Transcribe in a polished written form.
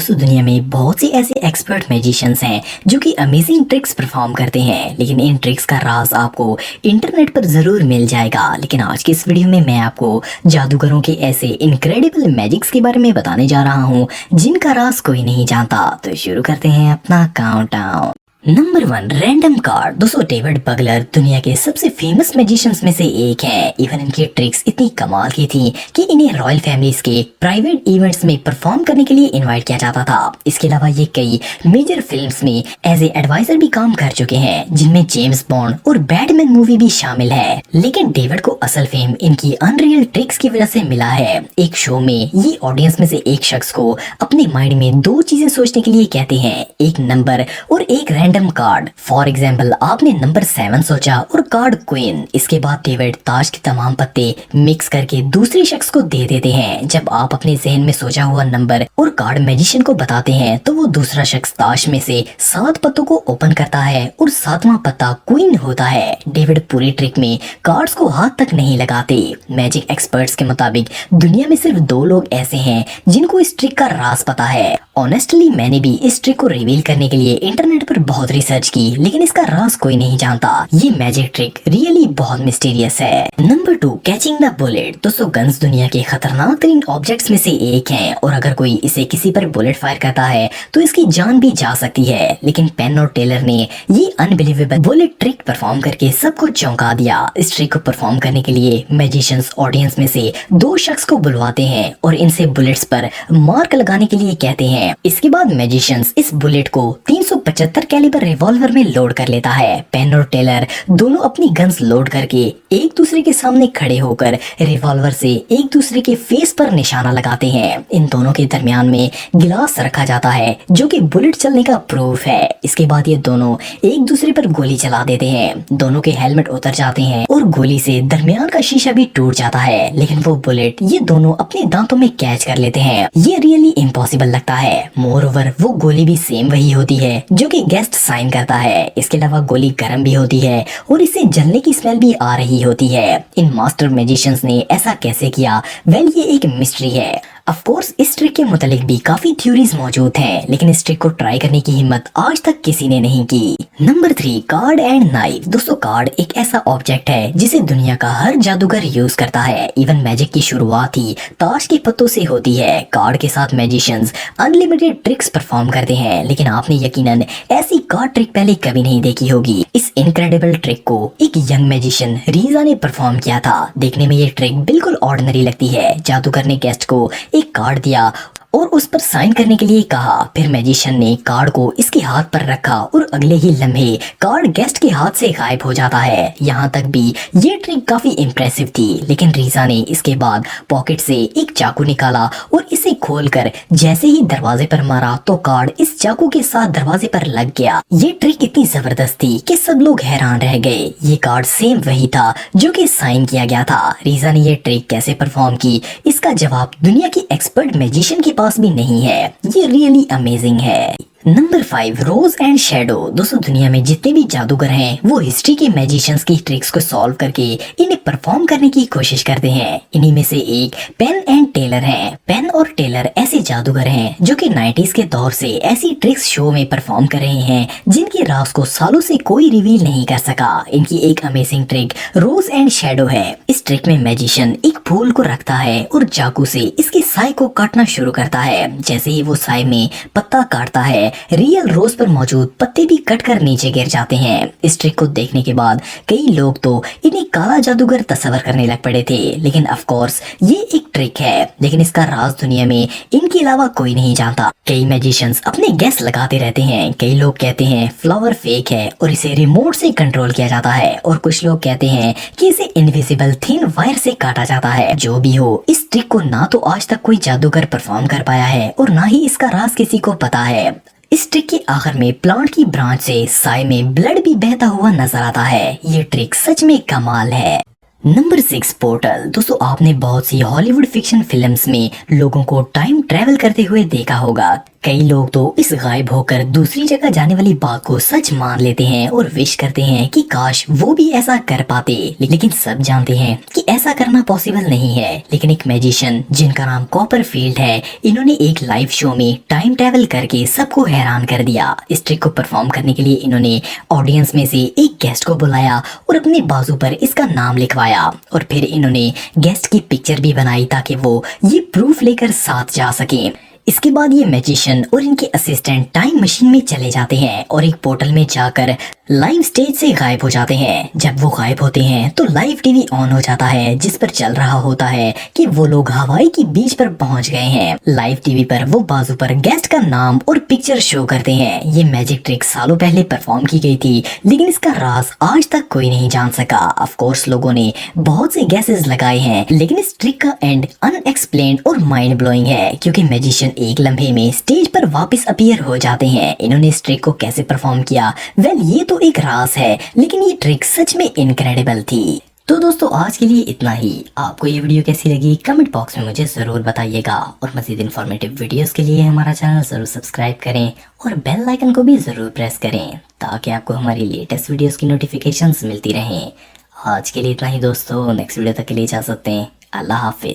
दोस्तों दुनिया में बहुत से ऐसे एक्सपर्ट मैजिशियंस हैं जो कि अमेजिंग ट्रिक्स परफॉर्म करते हैं, लेकिन इन ट्रिक्स का राज आपको इंटरनेट पर जरूर मिल जाएगा। लेकिन आज के इस वीडियो में मैं आपको जादूगरों के ऐसे इनक्रेडिबल मैजिक्स के बारे में बताने जा रहा हूँ जिनका राज कोई नहीं जानता। तो शुरू करते हैं अपना काउंटडाउन। Number 1, random card. दोस्तों डेविड बगलर दुनिया के सबसे फेमस मैजिशियंस में से एक हैं। इवन इनकी ट्रिक्स इतनी कमाल की थी कि इन्हें रॉयल फैमिलीज के प्राइवेट इवेंट्स में परफॉर्म करने के लिए इनवाइट किया जाता था। इसके अलावा ये कई मेजर फिल्म्स में एज ए एडवाइजर भी काम कर चुके हैं, जिनमें जेम्स बॉन्ड और बैटमैन मूवी भी शामिल है। लेकिन डेविड को असल फेम इनकी अनरियल ट्रिक्स की वजह से मिला है। एक शो में ये ऑडियंस में से एक शख्स को अपने माइंड में दो चीजें सोचने के लिए कहते हैं, एक नंबर और एक रैंडम कार्ड। फॉर एग्जाम्पल, आपने नंबर 7 सोचा और कार्ड क्वीन। इसके बाद डेविड ताश के तमाम पत्ते मिक्स करके दूसरे शख्स को दे देते हैं। जब आप अपने जहन में सोचा हुआ नंबर और कार्ड मैजिशियन को बताते हैं तो वो दूसरा शख्स ताश में से 7 पत्तों को ओपन करता है और 7वां पत्ता क्वीन होता है। डेविड पूरी ट्रिक में कार्ड्स को हाथ तक नहीं लगाते। मैजिक एक्सपर्ट्स के मुताबिक दुनिया में सिर्फ 2 लोग ऐसे हैं जिनको इस ट्रिक का राज पता है। ऑनेस्टली मैंने भी इस ट्रिक को रिवील करने के लिए इंटरनेट पर बहुत रिसर्च की, लेकिन इसका राज कोई नहीं जानता। ये मैजिक ट्रिक रियली बहुत मिस्टीरियस है। Number 2, catching the bullet. दोस्तों गन्स दुनिया के खतरनाक तरीन ऑब्जेक्ट्स में से एक हैं और अगर कोई इसे किसी पर बुलेट फायर करता है तो इसकी जान भी जा सकती है। लेकिन पेन और टेलर ने ये अनबिलीवेबल बुलेट ट्रिक परफॉर्म करके सबको चौंका दिया। इस ट्रिक को परफॉर्म करने के लिए मैजिशियंस ऑडियंस में से 2 शख्स को बुलवाते हैं और इनसे बुलेट्स पर मार्क लगाने के लिए कहते हैं। इसके बाद मैजिशियंस इस बुलेट को 375 कैलिबर रिवॉल्वर में लोड कर लेता है। पेन और टेलर दोनों अपनी गन्स लोड करके एक दूसरे के सामने खड़े होकर रिवॉल्वर से एक दूसरे के फेस पर निशाना लगाते हैं। इन दोनों के दरमियान में गिलास रखा जाता है जो कि बुलेट चलने का प्रूफ है। इसके बाद ये दोनों एक दूसरे पर गोली चला देते हैं। दोनों के हेलमेट उतर जाते हैं और गोली से दरमियान का शीशा भी टूट जाता है, लेकिन वो बुलेट ये दोनों अपने दांतों में कैच कर लेते हैं। ये रियली इम्पॉसिबल लगता है। मोर ओवर वो गोली भी सेम वही होती है जो कि गेस्ट साइन करता है। इसके अलावा गोली गर्म भी होती है और इससे जलने की स्मेल भी आ रही होती है। इन मास्टर मैजिशियंस ने ऐसा कैसे किया? वेल ये एक मिस्ट्री है। ऑफ कोर्स इस ट्रिक के मुतालिक भी काफी थ्योरीज मौजूद हैं, लेकिन इस ट्रिक को ट्राई करने की हिम्मत आज तक किसी ने नहीं की। Number 3, card and knife. दोस्तों कार्ड एक ऐसा ऑब्जेक्ट है जिसे दुनिया का हर जादूगर यूज करता है। इवन मैजिक की शुरुआत ही ताश के पत्तों से होती है। कार्ड के साथ मैजिशियंस अनलिमिटेड ट्रिक्स परफॉर्म करते हैं, लेकिन आपने यकीनन ऐसी कार्ड ट्रिक पहले कभी नहीं देखी होगी। इस इनक्रेडिबल ट्रिक को एक यंग मैजिशियन रीजा ने परफॉर्म किया था। देखने में ये ट्रिक बिल्कुल ऑर्डिनरी लगती है। जादूगर ने गेस्ट को एक कार्ड दिया और उस पर साइन करने के लिए कहा। फिर मैजिशियन ने कार्ड को इसके हाथ पर रखा और अगले ही लम्हे कार्ड गेस्ट के हाथ से गायब हो जाता है। यहाँ तक भी ये ट्रिक काफी इम्प्रेसिव थी, लेकिन रीजा ने इसके बाद पॉकेट से एक चाकू निकाला और इसे खोलकर जैसे ही दरवाजे पर मारा तो कार्ड इस चाकू के साथ दरवाजे पर लग गया। ये ट्रिक इतनी जबरदस्त थी कि सब लोग हैरान रह गए। ये कार्ड सेम वही था जो कि साइन किया गया था। रीजा ने ये ट्रिक कैसे परफॉर्म की, इसका जवाब दुनिया की एक्सपर्ट मैजिशियन के पास भी नहीं है। ये रियली अमेजिंग है। Number 5, rose and shadow. दोस्तों दुनिया में जितने भी जादूगर हैं वो हिस्ट्री के मैजिशियंस की ट्रिक्स को सॉल्व करके इन्हें परफॉर्म करने की कोशिश करते हैं। इन्हीं में से एक पेन एंड टेलर हैं। पेन और टेलर ऐसे जादूगर हैं जो कि 90s के दौर से ऐसी ट्रिक्स शो में परफॉर्म कर रहे हैं जिनके राज को सालों से कोई रिवील नहीं कर सका। इनकी एक amazing trick rose and shadow है। इस ट्रिक में मैजिशियन एक फूल को रखता है और चाकू से इसके साए को काटना शुरू करता है। जैसे ही वो साए में पत्ता काटता है, रियल रोज पर मौजूद पत्ते भी कटकर नीचे गिर जाते हैं। इस ट्रिक को देखने के बाद कई लोग तो इन्हें काला जादूगर तस्वर करने लग पड़े थे, लेकिन ऑफ कोर्स ये एक ट्रिक है, लेकिन इसका राज दुनिया में इनके अलावा कोई नहीं जानता। कई मैजिशियंस अपने गेस लगाते रहते हैं। कई लोग कहते हैं फ्लावर फेक है और इसे रिमोट से कंट्रोल किया जाता है, और कुछ लोग कहते हैं कि इसे इनविजिबल थिन वायर से काटा जाता है। जो भी हो, इस ट्रिक को ना तो आज तक कोई जादूगर परफॉर्म कर पाया है और ना ही इसका राज किसी को पता है। इस ट्रिक के आखिर में प्लांट की ब्रांच से साए में ब्लड भी बहता हुआ नजर आता है। ये ट्रिक सच में कमाल है। Number 6, portal. दोस्तों आपने बहुत सी हॉलीवुड फिक्शन फिल्म्स में लोगों को टाइम ट्रेवल करते हुए देखा होगा। कई लोग तो इस गायब होकर दूसरी जगह जाने वाली बात को सच मान लेते हैं और विश करते हैं कि काश वो भी ऐसा कर पाते, लेकिन सब जानते हैं कि ऐसा करना पॉसिबल नहीं है। लेकिन एक मैजिशियन जिनका नाम कॉपरफील्ड है, इन्होंने एक लाइव शो में टाइम ट्रेवल करके सबको हैरान कर दिया। इस ट्रिक को परफॉर्म करने के लिए इन्होंने ऑडियंस में से एक गेस्ट को बुलाया और अपने बाजू पर इसका नाम लिखवाया और फिर इन्होंने गेस्ट की पिक्चर भी बनाई ताकि वो ये प्रूफ लेकर साथ जा सके। इसके बाद ये मैजिशियन और इनके असिस्टेंट टाइम मशीन में चले जाते हैं और एक पोर्टल में जाकर लाइव स्टेज से गायब हो जाते हैं। जब वो गायब होते हैं तो लाइव टीवी ऑन हो जाता है जिस पर चल रहा होता है कि वो लोग हवाई की बीच पर पहुंच गए हैं। लाइव टीवी पर वो बाजू पर गेस्ट का नाम और पिक्चर शो करते हैं। ये मैजिक ट्रिक सालों पहले परफॉर्म की गई थी, लेकिन इसका राज आज तक कोई नहीं जान सका। ऑफ कोर्स लोगों ने बहुत से गैसेस लगाए हैं, लेकिन इस ट्रिक का एंड अनएक्सप्लेन्ड और माइंड ब्लोइंग है क्योंकि मैजिशियन एक लम्हे में स्टेज पर वापस अपीयर हो जाते हैं। इन्होंने इस ट्रिक को कैसे परफॉर्म किया, वेल ये तो एक राज है, लेकिन ये ट्रिक सच में इनक्रेडिबल थी। तो दोस्तों आज के लिए इतना ही। आपको ये वीडियो कैसी लगी कमेंट बॉक्स में मुझे जरूर बताइएगा और मजीद इन्फॉर्मेटिव वीडियोस के लिए हमारा चैनल जरूर सब्सक्राइब करें और बेल आइकन को भी जरूर प्रेस करें ताकि आपको हमारी लेटेस्ट वीडियोस की नोटिफिकेशंस मिलती रहें। आज के लिए इतना ही दोस्तों, नेक्स्ट वीडियो तक के लिए इजाजत दें। अल्लाह हाफिज।